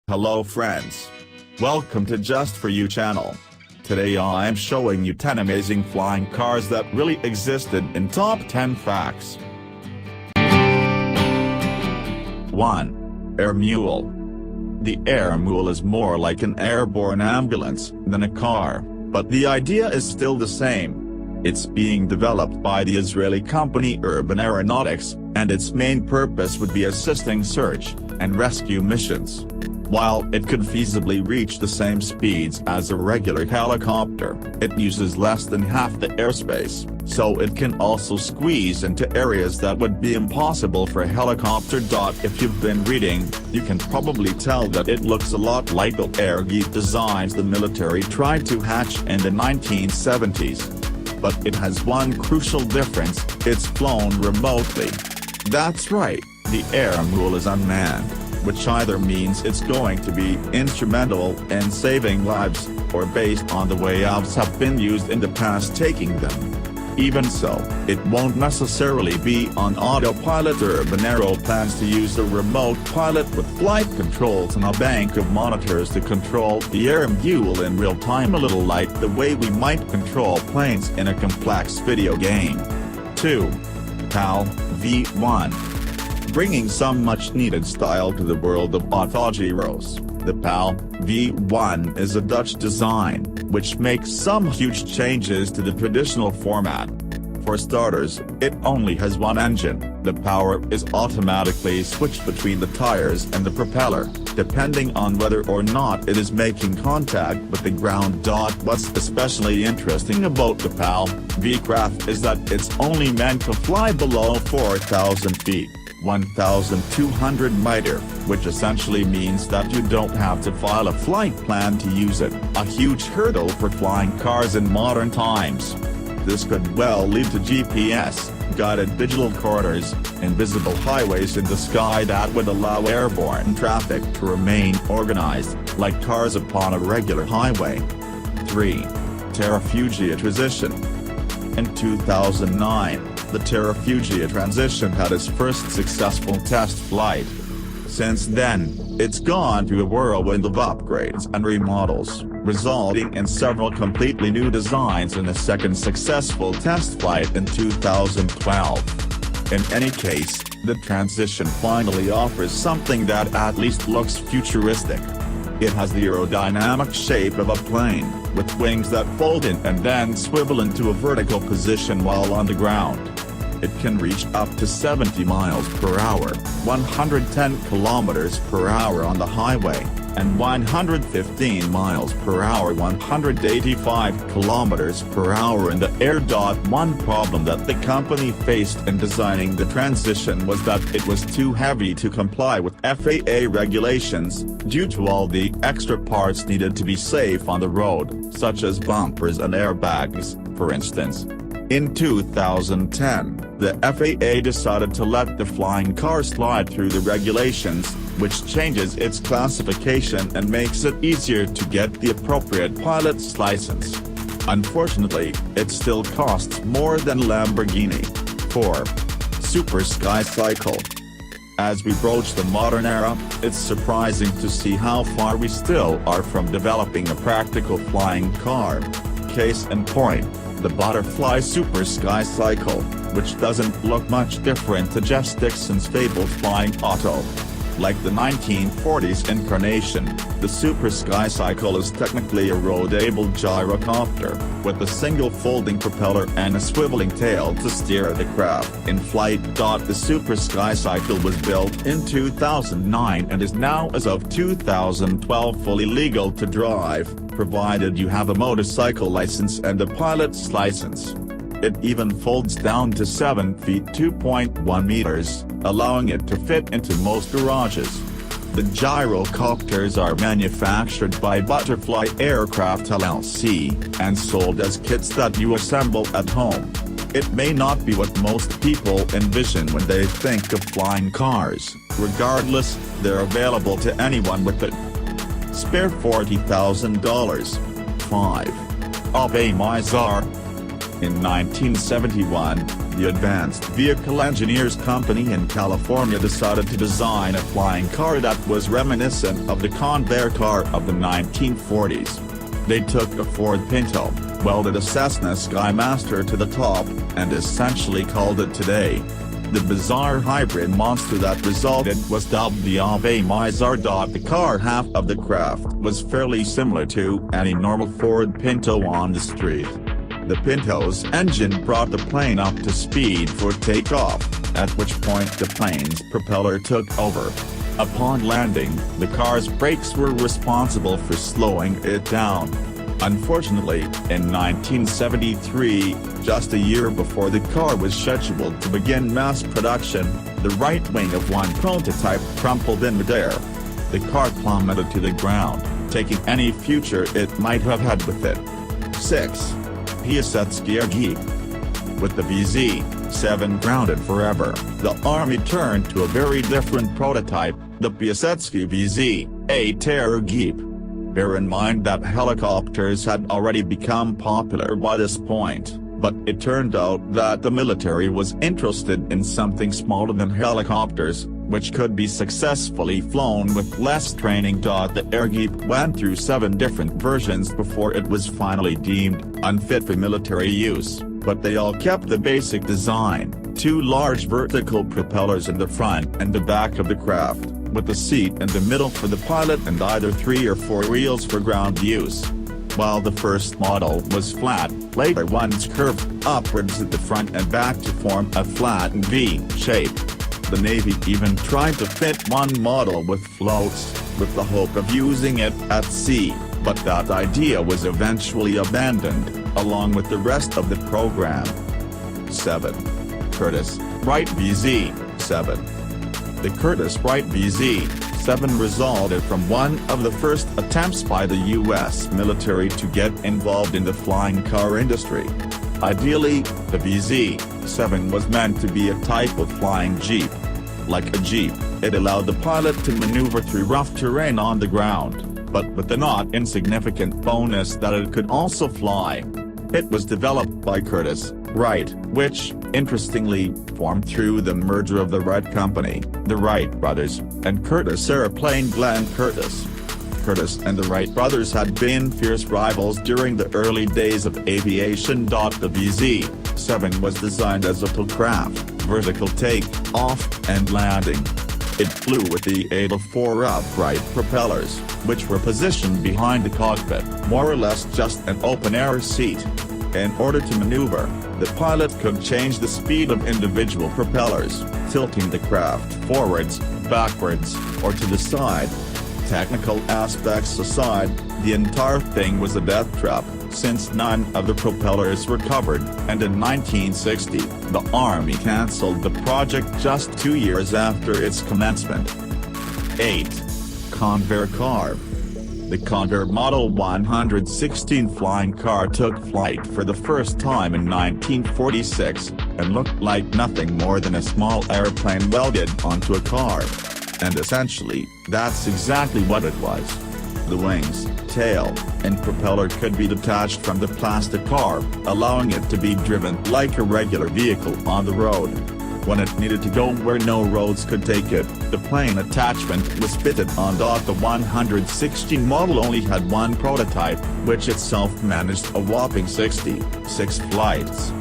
Hello friends. Welcome to Just For You channel. Today I'm showing you 10 amazing flying cars that really existed in top 10 facts. 1. Air Mule. The Air Mule is more like an airborne ambulance than a car, but the idea is still the same. It's being developed by the Israeli company Urban Aeronautics, and its main purpose would be assisting search and rescue missions. While it could feasibly reach the same speeds as a regular helicopter, it uses less than half the airspace, so it can also squeeze into areas that would be impossible for a helicopter. If you've been reading, you can probably tell that it looks a lot like the airgear designs the military tried to hatch in the 1970s. But it has one crucial difference: it's flown remotely. That's right, the Air Mule is unmanned, which either means it's going to be instrumental in saving lives, or based on the way avs have been used in the past taking them. Even so, it won't necessarily be on autopilot. Urban Aero plans to use a remote pilot with flight controls and a bank of monitors to control the Air Mule in real time, a little like the way we might control planes in a complex video game. 2. PAL V1. Bringing some much-needed style to the world of autogyros, the PAL V1 is a Dutch design, which makes some huge changes to the traditional format. For starters, it only has one engine. The power is automatically switched between the tires and the propeller, depending on whether or not it is making contact with the ground. What's especially interesting about the PAL V-craft is that it's only meant to fly below 4,000 feet. 1,200 meter, which essentially means that you don't have to file a flight plan to use it, a huge hurdle for flying cars in modern times. This could well lead to GPS, guided digital corridors, invisible highways in the sky that would allow airborne traffic to remain organized, like cars upon a regular highway. 3. Terrafugia Transition. In 2009, the Terrafugia Transition had its first successful test flight. Since then, it's gone through a whirlwind of upgrades and remodels, resulting in several completely new designs and a second successful test flight in 2012. In any case, the Transition finally offers something that at least looks futuristic. It has the aerodynamic shape of a plane, with wings that fold in and then swivel into a vertical position while on the ground. It can reach up to 70 miles per hour, 110 kilometers per hour on the highway, and 115 miles per hour, 185 kilometers per hour in the air. One problem that the company faced in designing the Transition was that it was too heavy to comply with FAA regulations, due to all the extra parts needed to be safe on the road, such as bumpers and airbags, for instance. In 2010, the FAA decided to let the flying car slide through the regulations, which changes its classification and makes it easier to get the appropriate pilot's license. Unfortunately, it still costs more than Lamborghini. 4. Super Skycycle. As we broach the modern era, it's surprising to see how far we still are from developing a practical flying car. Case in point, the Butterfly Super Skycycle, which doesn't look much different to Jeff Dixon's fabled flying auto. Like the 1940s incarnation, the Super Skycycle is technically a road-able gyrocopter, with a single folding propeller and a swiveling tail to steer the craft in flight. The Super Skycycle was built in 2009 and is now, as of 2012, fully legal to drive, provided you have a motorcycle license and a pilot's license. It even folds down to 7 feet (2.1 meters), allowing it to fit into most garages. The gyrocopters are manufactured by Butterfly Aircraft LLC, and sold as kits that you assemble at home. It may not be what most people envision when they think of flying cars. Regardless, they're available to anyone with it. Spare $40,000. 5. Ave Mizar. In 1971, the Advanced Vehicle Engineers Company in California decided to design a flying car that was reminiscent of the Convair car of the 1940s. They took a Ford Pinto, welded a Cessna Skymaster to the top, and essentially called it today. The bizarre hybrid monster that resulted was dubbed the Ave Mizar. The car half of the craft was fairly similar to any normal Ford Pinto on the street. The Pinto's engine brought the plane up to speed for takeoff, at which point the plane's propeller took over. Upon landing, the car's brakes were responsible for slowing it down. Unfortunately, in 1973, just a year before the car was scheduled to begin mass production, the right wing of one prototype crumpled in midair. The car plummeted to the ground, taking any future it might have had with it. 6. Piasecki Jeep. With the DV7 grounded forever, the Army turned to a very different prototype, the Piasecki DV7, Terrafugia. Bear in mind that helicopters had already become popular by this point, but it turned out that the military was interested in something smaller than helicopters, which could be successfully flown with less training. The Air Jeep went through 7 different versions before it was finally deemed unfit for military use, but they all kept the basic design: 2 large vertical propellers in the front and the back of the craft, with a seat in the middle for the pilot and either 3 or 4 wheels for ground use. While the first model was flat, later ones curved upwards at the front and back to form a flattened V shape. The Navy even tried to fit one model with floats, with the hope of using it at sea, but that idea was eventually abandoned, along with the rest of the program. 7. Curtiss Wright DV7. The Curtiss Wright DV7 resulted from one of the first attempts by the U.S. military to get involved in the flying car industry. Ideally, the DV7 was meant to be a type of flying jeep. Like a jeep, it allowed the pilot to maneuver through rough terrain on the ground, but with the not insignificant bonus that it could also fly. It was developed by Curtiss Wright, which, interestingly, formed through the merger of the Wright Company, the Wright brothers, and Curtiss Airplane Glenn Curtiss. Curtiss and the Wright brothers had been fierce rivals during the early days of aviation. The DV7 was designed as a craft, vertical take-off and landing. It flew with the aid of 4 upright propellers, which were positioned behind the cockpit, more or less just an open-air seat. In order to maneuver, the pilot could change the speed of individual propellers, tilting the craft forwards, backwards, or to the side. Technical aspects aside, the entire thing was a death trap, since none of the propellers were covered, and in 1960, the Army cancelled the project just 2 years after its commencement. 8. Convair Car. The Convair Model 116 flying car took flight for the first time in 1946, and looked like nothing more than a small airplane welded onto a car. And essentially, that's exactly what it was. The wings, tail, and propeller could be detached from the plastic car, allowing it to be driven like a regular vehicle on the road. When it needed to go where no roads could take it, the plane attachment was fitted on. The 116 model only had one prototype, which itself managed a whopping 66 flights.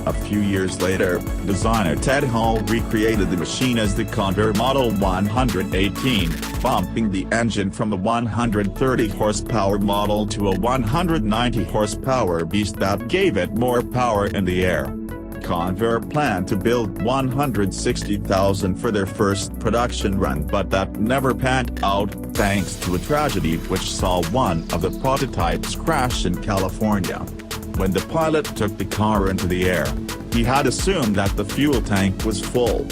A few years later, designer Ted Hall recreated the machine as the Convair Model 118, bumping the engine from the 130 horsepower model to a 190 horsepower beast that gave it more power in the air. Convair planned to build 160,000 for their first production run, but that never panned out, thanks to a tragedy which saw one of the prototypes crash in California. When the pilot took the car into the air, he had assumed that the fuel tank was full.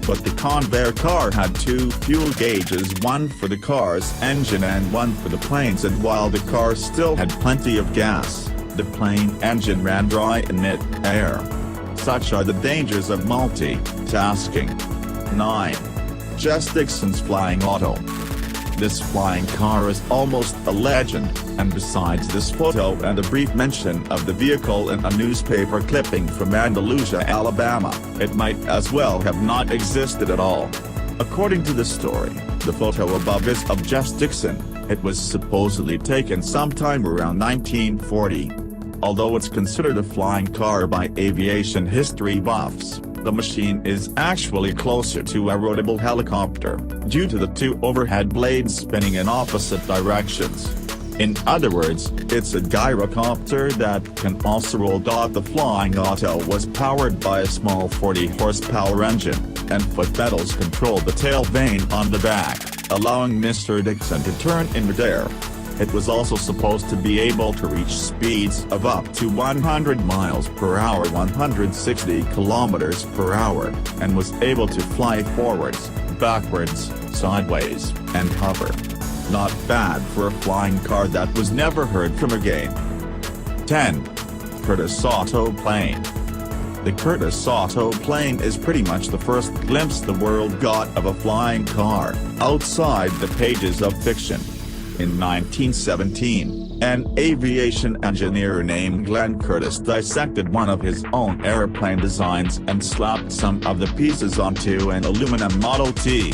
But the Convair car had 2 fuel gauges, one for the car's engine and one for the plane's, and while the car still had plenty of gas, the plane engine ran dry in mid-air. Such are the dangers of multitasking. 9. Jess Dixon's Flying Auto. This flying car is almost a legend, and besides this photo and a brief mention of the vehicle in a newspaper clipping from Andalusia, Alabama, it might as well have not existed at all. According to the story, the photo above is of Jess Dixon. It was supposedly taken sometime around 1940. Although it's considered a flying car by aviation history buffs, the machine is actually closer to a rotatable helicopter, due to the two overhead blades spinning in opposite directions. In other words, it's a gyrocopter that can also roll. The flying auto was powered by a small 40-horsepower engine, and foot pedals controlled the tail vane on the back, allowing Mr. Dixon to turn in midair. It was also supposed to be able to reach speeds of up to 100 miles per hour, 160 kilometers per hour, and was able to fly forwards, backwards, sideways, and hover. Not bad for a flying car that was never heard from again. 10. Curtiss Auto Plane. The Curtiss Auto Plane is pretty much the first glimpse the world got of a flying car, outside the pages of fiction. In 1917, an aviation engineer named Glenn Curtiss dissected one of his own airplane designs and slapped some of the pieces onto an aluminum Model T.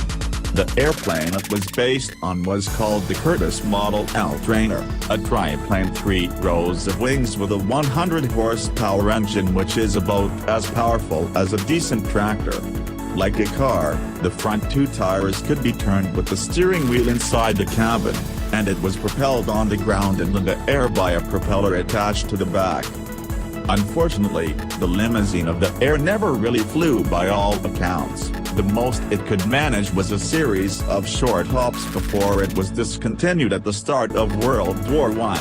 The airplane it was based on was called the Curtiss Model L Trainer, a triplane 3 rows of wings with a 100-horsepower engine which is about as powerful as a decent tractor. Like a car, the front two tires could be turned with the steering wheel inside the cabin, and it was propelled on the ground into the air by a propeller attached to the back. Unfortunately, the limousine of the air never really flew by all accounts. The most it could manage was a series of short hops before it was discontinued at the start of World War I.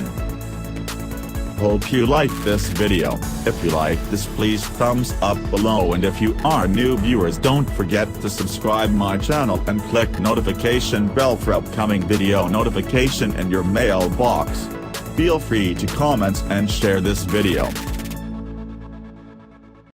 Hope you liked this video. If you liked this, please thumbs up below, and if you are new viewers, don't forget to subscribe my channel and click notification bell for upcoming video notification in your mailbox. Feel free to comment and share this video.